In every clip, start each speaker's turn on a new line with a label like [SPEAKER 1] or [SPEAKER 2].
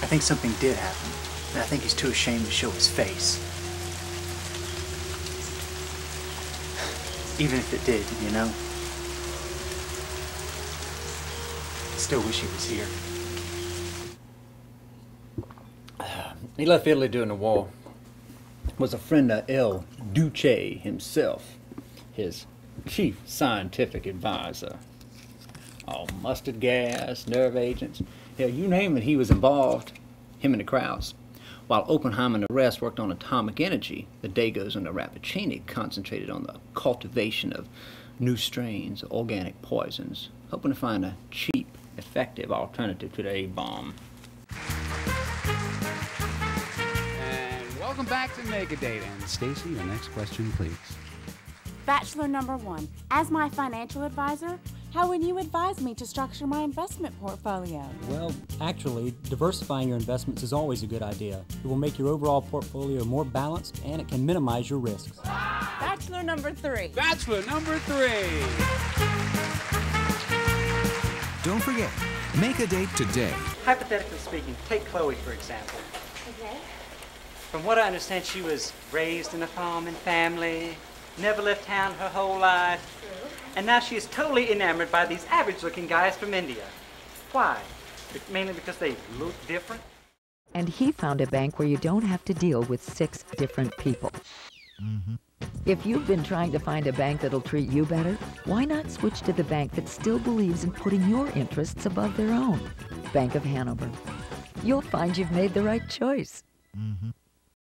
[SPEAKER 1] I think something did happen, and I think he's too ashamed to show his face. Even if it did, you know? I still wish he was here.
[SPEAKER 2] He left Italy during the war. Was a friend of El Duce himself, his chief scientific advisor. All mustard gas, nerve agents, hell, you name it, he was involved, him and the Krauts. While Oppenheimer and the rest worked on atomic energy, the Dagos and the Rappaccini concentrated on the cultivation of new strains of organic poisons, hoping to find a cheap, effective alternative to the A-bomb.
[SPEAKER 3] Welcome back to Make a Date. And Stacy, your next question, please.
[SPEAKER 4] Bachelor number 1, as my financial advisor, how would you advise me to structure my investment portfolio?
[SPEAKER 5] Well, actually, diversifying your investments is always a good idea. It will make your overall portfolio more balanced and it can minimize your risks.
[SPEAKER 4] Bachelor number 3.
[SPEAKER 3] Bachelor number 3.
[SPEAKER 6] Don't forget, make a date today.
[SPEAKER 1] Hypothetically speaking, take Chloe, for example.
[SPEAKER 4] Okay.
[SPEAKER 1] From what I understand, she was raised in a farming family, never left town her whole life, and now she is totally enamored by these average-looking guys from India. Why? Mainly because they look different?
[SPEAKER 7] And he found a bank where you don't have to deal with 6 different people. If you've been trying to find a bank that'll treat you better, why not switch to the bank that still believes in putting your interests above their own? Bank of Hanover. You'll find you've made the right choice.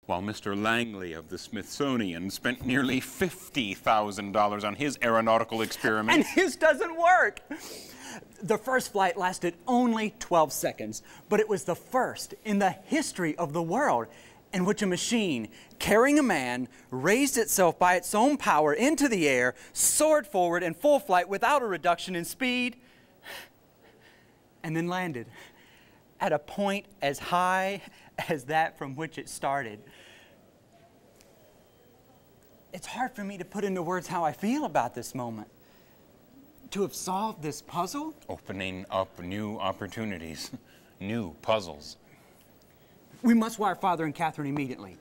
[SPEAKER 8] While Mr. Langley of the Smithsonian spent nearly $50,000 on his aeronautical experiment.
[SPEAKER 9] And his doesn't work! The first flight lasted only 12 seconds, but it was the first in the history of the world in which a machine carrying a man raised itself by its own power into the air, soared forward in full flight without a reduction in speed, and then landed at a point as high as that from which it started. It's hard for me to put into words how I feel about this moment. To have solved this puzzle?
[SPEAKER 8] Opening up new opportunities, new puzzles.
[SPEAKER 9] We must wire Father and Catherine immediately.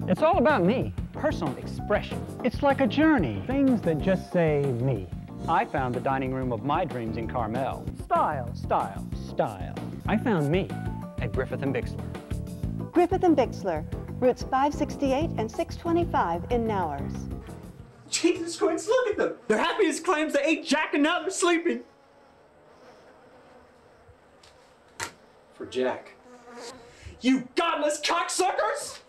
[SPEAKER 10] It's all about me, personal expression. It's like a journey, things that just say me. I found the dining room of my dreams in Carmel. Style, style, style. I found me at Griffith and Bixler.
[SPEAKER 11] Griffith and Bixler, routes 568 and 625 in Nowers.
[SPEAKER 9] Jesus Christ, look at them! They're happy as clams they ate Jack and now they're sleeping.
[SPEAKER 1] For Jack.
[SPEAKER 9] You godless cocksuckers!